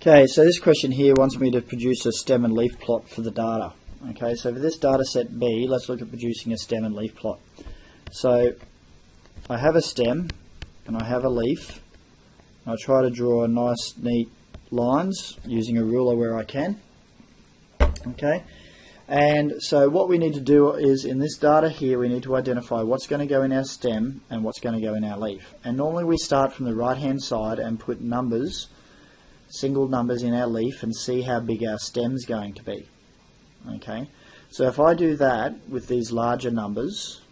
Okay, so this question here wants me to produce a stem and leaf plot for the data. Okay, so for this data set B, let's look at producing a stem and leaf plot. So I have a stem and I have a leaf. I try to draw nice, neat lines using a ruler where I can. Okay, and so what we need to do is in this data here, we need to identify what's going to go in our stem and what's going to go in our leaf. And normally we start from the right hand side and put numbers, single numbers in our leaf and see how big our stem's going to be. Okay, so if I do that with these larger numbers,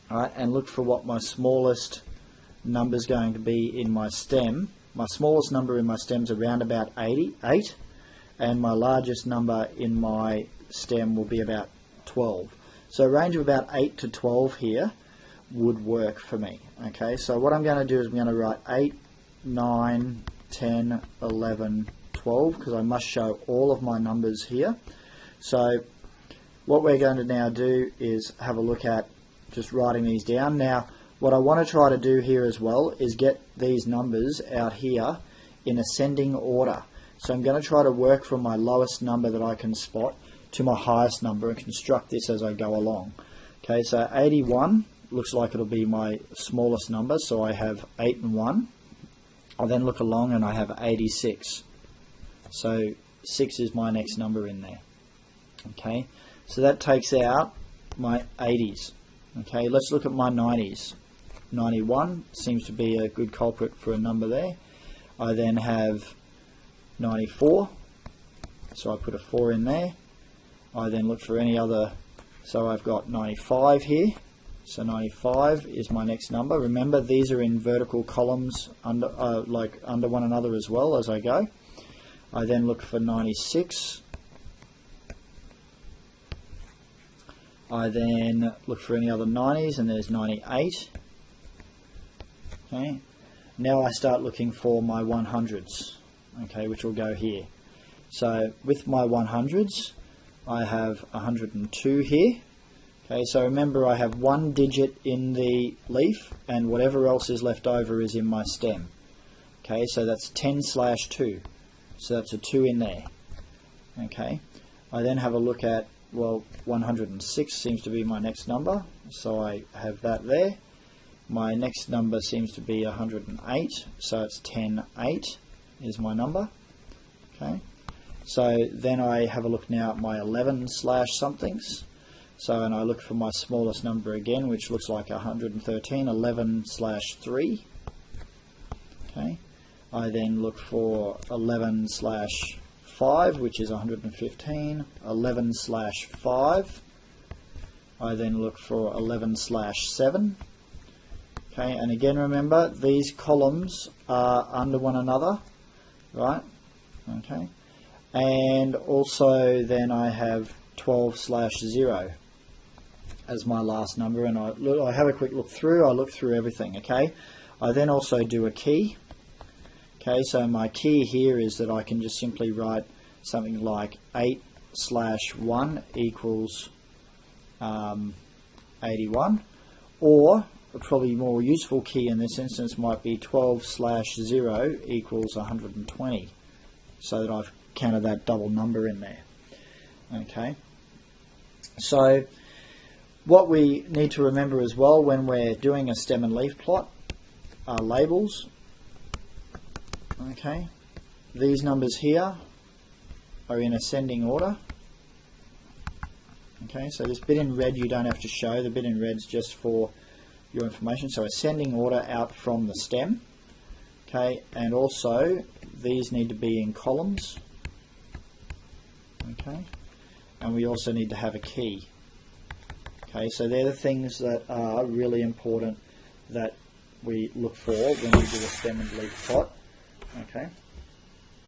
right, and look for what my smallest number's going to be in my stem, my smallest number in my stem's around about 88, and my largest number in my stem will be about 12. So a range of about 8 to 12 here would work for me. Okay, so what I'm going to do is I'm going to write 8, 9, 10, 11, 12, because I must show all of my numbers here. So what we're going to now do is have a look at just writing these down. Now what I want to try to do here as well is get these numbers out here in ascending order. So I'm going to try to work from my lowest number that I can spot to my highest number and construct this as I go along. Okay, so 81 looks like it'll be my smallest number, so I have 8 and 1. I then look along and I have 86. So 6 is my next number in there. Okay, so that takes out my 80s. Okay, let's look at my 90s. 91 seems to be a good culprit for a number there. I then have 94, so I put a 4 in there. I then look for any other, so I've got 95 here. So 95 is my next number. Remember, these are in vertical columns under one another as well as I go. I then look for 96. I then look for any other 90s, and there's 98. Okay. Now I start looking for my 100s, okay, which will go here. So with my 100s, I have 102 here. Okay, so remember I have one digit in the leaf and whatever else is left over is in my stem. Okay, so that's 10/2. So that's a 2 in there. Okay, I then have a look at, well, 106 seems to be my next number, so I have that there. My next number seems to be 108, so it's 10/8 is my number. Okay, so then I have a look now at my 11/somethings. So, and I look for my smallest number again, which looks like 113, 11/3. Okay, I then look for 11/5, which is 115, 11/5. I then look for 11/7. Okay, and again remember these columns are under one another, right? Okay, and also then I have 12/0 as my last number, and I have a quick look through. I look through everything. Okay, I then also do a key. Okay, so my key here is that I can just simply write something like 8/1 equals 81, or a probably more useful key in this instance might be 12/0 equals 120, so that I've counted that double number in there. Okay, so what we need to remember as well when we're doing a stem and leaf plot are labels. Okay, these numbers here are in ascending order. Okay, so this bit in red you don't have to show, the bit in red is just for your information. So ascending order out from the stem. Okay, and also these need to be in columns. Okay, and we also need to have a key. Okay, so they're the things that are really important that we look for when we do a stem and leaf plot. Okay.